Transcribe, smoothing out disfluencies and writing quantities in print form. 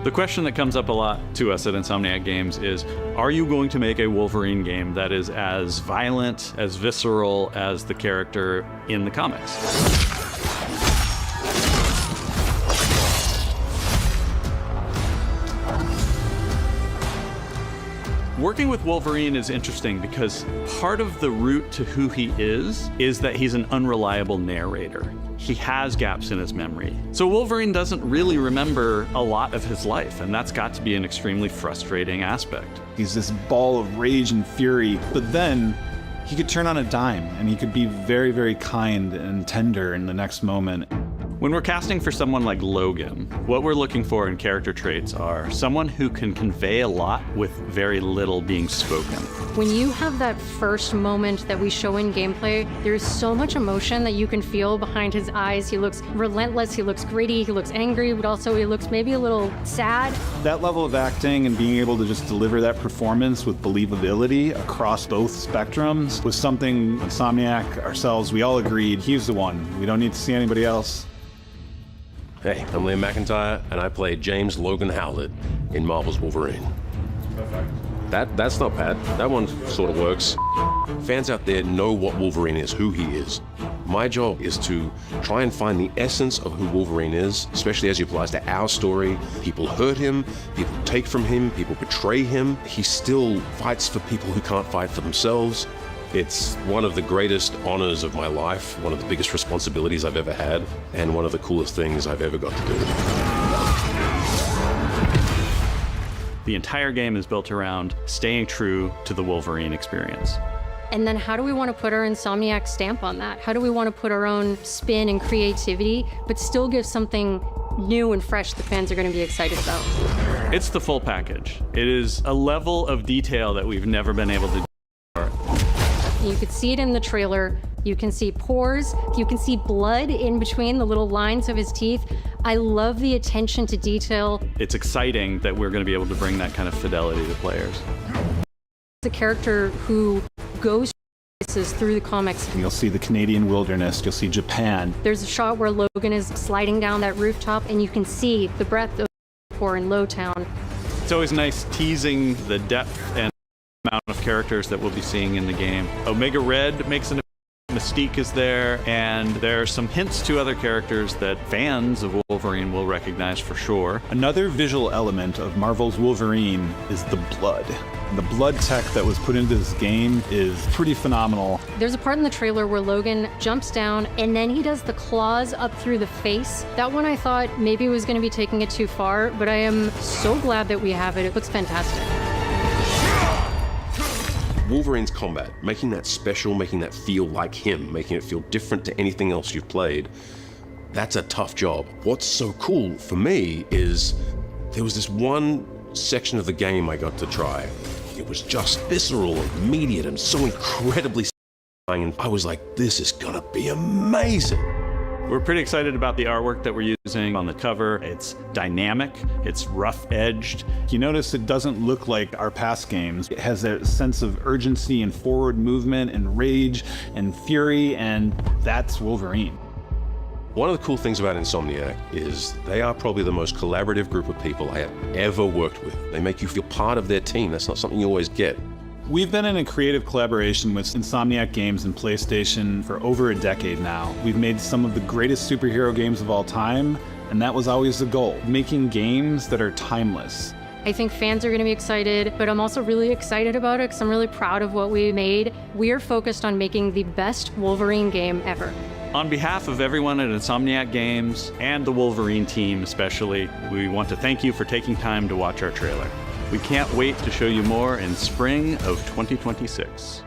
The question that comes up a lot to us at Insomniac Games is, are you going to make a Wolverine game that is as violent, as visceral as the character in the comics? Working with Wolverine is interesting because part of the route to who he is that he's an unreliable narrator. He has gaps in his memory. So Wolverine doesn't really remember a lot of his life, and that's got to be an extremely frustrating aspect. He's this ball of rage and fury, but then he could turn on a dime and he could be very, very kind and tender in the next moment. When we're casting for someone like Logan, what we're looking for in character traits are someone who can convey a lot with very little being spoken. When you have that first moment that we show in gameplay, there's so much emotion that you can feel behind his eyes. He looks relentless, he looks gritty, he looks angry, but also he looks maybe a little sad. That level of acting and being able to just deliver that performance with believability across both spectrums was something Insomniac, ourselves, we all agreed he's the one. We don't need to see anybody else. Hey, I'm Liam McIntyre, and I play James Logan Howlett in Marvel's Wolverine. Perfect. That's not bad. That one sort of works. Fans out there know what Wolverine is, who he is. My job is to try and find the essence of who Wolverine is, especially as it applies to our story. People hurt him, people take from him, people betray him. He still fights for people who can't fight for themselves. It's one of the greatest honors of my life, one of the biggest responsibilities I've ever had, and one of the coolest things I've ever got to do. The entire game is built around staying true to the Wolverine experience. And then how do we want to put our Insomniac stamp on that? How do we want to put our own spin and creativity, but still give something new and fresh the fans are going to be excited about? It's the full package. It is a level of detail that we've never been able to do. You could see it in the trailer. You can see pores. You can see blood in between the little lines of his teeth. I love the attention to detail. It's exciting that we're going to be able to bring that kind of fidelity to players. It's a character who goes places through the comics. You'll see the Canadian wilderness, you'll see Japan. There's a shot where Logan is sliding down that rooftop and you can see the breadth of Pore in Lowtown. It's always nice teasing the depth and amount of characters that we'll be seeing in the game. Omega Red makes an Mystique is there, and there are some hints to other characters that fans of Wolverine will recognize for sure. Another visual element of Marvel's Wolverine is the blood. The blood tech that was put into this game is pretty phenomenal. There's a part in the trailer where Logan jumps down and then he does the claws up through the face. That one I thought maybe was going to be taking it too far, but I am so glad that we have it. It looks fantastic. Wolverine's combat, making that special, making that feel like him, making it feel different to anything else you've played, that's a tough job. What's so cool for me is there was this one section of the game I got to try. It was just visceral and immediate and so incredibly satisfying, and I was like, this is gonna be amazing. We're pretty excited about the artwork that we're using on the cover. It's dynamic, it's rough-edged. You notice it doesn't look like our past games. It has that sense of urgency and forward movement and rage and fury, and that's Wolverine. One of the cool things about Insomniac is they are probably the most collaborative group of people I have ever worked with. They make you feel part of their team. That's not something you always get. We've been in a creative collaboration with Insomniac Games and PlayStation for over a decade now. We've made some of the greatest superhero games of all time, and that was always the goal, making games that are timeless. I think fans are going to be excited, but I'm also really excited about it because I'm really proud of what we made. We're focused on making the best Wolverine game ever. On behalf of everyone at Insomniac Games and the Wolverine team especially, we want to thank you for taking time to watch our trailer. We can't wait to show you more in spring of 2026.